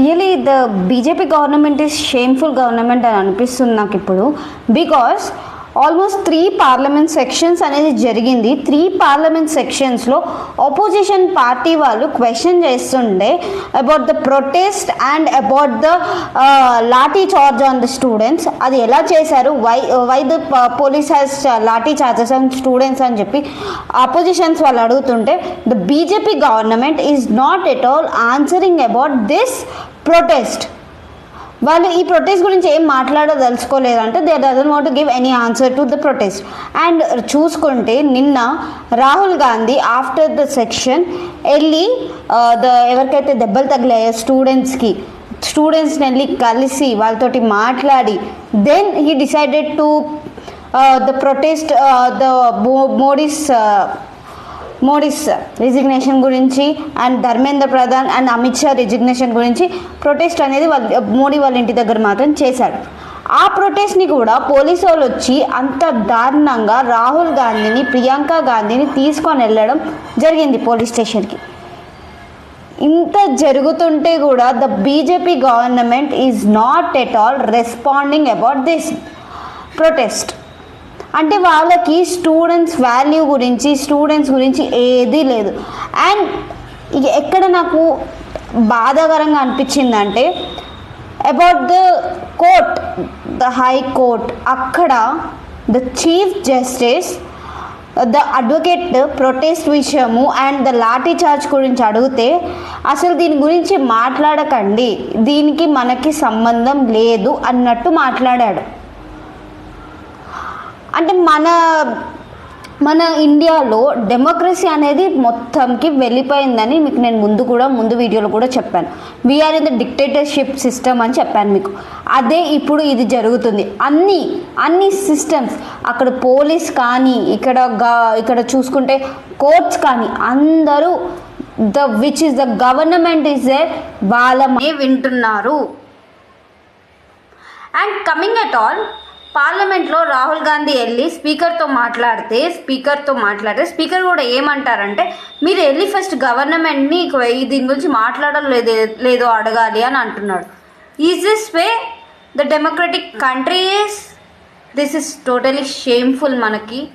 Really the BJP government is shameful government అని అనిపిస్తుంది నాకు ఇప్పుడు. బికాస్ ఆల్మోస్ట్ 3 పార్లమెంట్ సెక్షన్స్ అనేది జరిగింది. 3 పార్లమెంట్ సెక్షన్స్లో ఆపోజిషన్ పార్టీ వాళ్ళు క్వశ్చన్ చేస్తుండే about the protest and about the lathi charge on the students. అది ఎలా చేశారు, why the police has lathi charges on students అని చెప్పి ఆపోజిషన్స్ వాళ్ళు అడుగుతుంటే the BJP government is not at all answering about this protest. వాళ్ళు ఈ ప్రొటెస్ట్ గురించి ఏం మాట్లాడదలుచుకోలేదంటే they doesn't want to give any answer to the protest. And చూసుకుంటే నిన్న Rahul Gandhi after the section వెళ్ళి ఎవరికైతే దెబ్బలు తగిలాయో స్టూడెంట్స్ని వెళ్ళి కలిసి వాళ్ళతోటి మాట్లాడి then he decided to the protest the Modi's resignation గురించి and Dharmendra Pradhan and Amit Shah resignation గురించి ప్రొటెస్ట్ అనేది మోడీ వాళ్ళ ఇంటి దగ్గర మాత్రం చేశాడు. ఆ ప్రొటెస్ట్ని కూడా పోలీసు వాళ్ళు వచ్చి అంత దారుణంగా రాహుల్ గాంధీని, ప్రియాంక గాంధీని తీసుకొని వెళ్ళడం జరిగింది పోలీస్ స్టేషన్కి. ఇంత జరుగుతుంటే కూడా the BJP government is not at all responding about this protest. అంటే వాళ్ళకి స్టూడెంట్స్ వాల్యూ గురించి, స్టూడెంట్స్ గురించి ఏదీ లేదు. అండ్ ఎక్కడ నాకు బాధాకరంగా అనిపించిందంటే about the court, the high court, అక్కడ the chief justice the advocate protest విషయము అండ్ ద లాఠీ చార్జ్ గురించి అడిగితే అసలు దీని గురించి మాట్లాడకండి, దీనికి మనకి సంబంధం లేదు అన్నట్టు మాట్లాడాడు. అంటే మన ఇండియాలో డెమోక్రసీ అనేది మొత్తంకి వెళ్ళిపోయిందని మీకు నేను ముందు వీడియోలో కూడా చెప్పాను. We are in the dictatorship system అని చెప్పాను మీకు. అదే ఇప్పుడు ఇది జరుగుతుంది. అన్ని సిస్టమ్స్, అక్కడ పోలీస్ కానీ, ఇక్కడ చూసుకుంటే కోర్ట్స్ కానీ, అందరూ which is the government is a వాళ్ళనే వింటున్నారు. అండ్ కమింగ్ అట్ ఆల్, పార్లమెంట్లో రాహుల్ గాంధీ వెళ్ళి స్పీకర్తో మాట్లాడితే స్పీకర్ కూడా ఏమంటారంటే మీరు వెళ్ళి ఫస్ట్ గవర్నమెంట్ని దీని గురించి మాట్లాడలేదో అడగాలి అని అంటున్నాడు. Is this way the democratic country is? This is totally shameful మనకి.